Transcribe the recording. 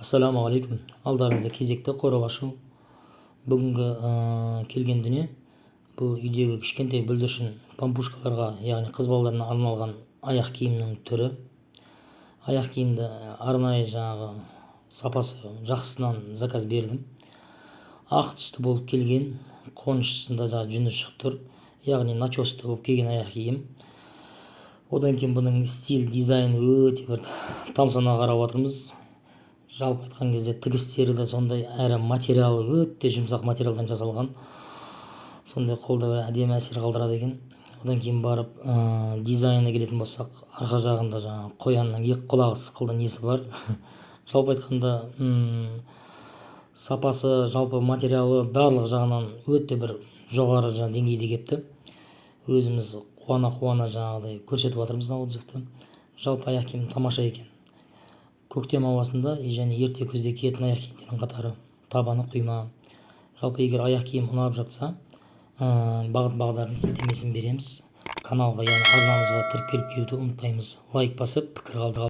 Ассаламу алейкум. Алдарыңызда кезекті қорап ашу. Бүгінгі келген дүние бұл үйдегі кішкентай бүлдіршін пампушкаларға, яғни қыз балаларына арналған аяқ киімнің түрі. Аяқ киімді арнайы сапасы жақсысынан заказ бердім. Ақ түсті болып келген, қонышысында жүні шығып тұр, яғни начосты болып келген аяқ киім. Одан кейін бұның стиль, дизайны өте бір тамсана қарап отырмыз. Жалпы айтқан кезде тігістері де сондай, әрі материалы өте жұмсақ материалдан жасалған. Сондай қолда әдемі әсер қалдырады екен. Одан кейін барып дизайнына келетін болсақ, арқа жағында қоянның екі құлағы сықылды несі бар. Жалпы айтқанда сапасы, жалпы материалы барлық жағынан өте бір жоғары деңгейде кепті. Өзіміз қуана көрсетіп жатырмыз отзывты. Жалпы аяқ киім тамаша екен. Көктем ауасында және ерте күзде киетін аяқ киімдердің қатары, табаны құйма. Жалпы егер аяқ киім ұнап жатса, бағыт бағдарын сілтемесін береміз. Каналға, яғни арнамызға кіріп келуді ұмытпаймыз. Лайк басып, пікір қалдырыңыздар.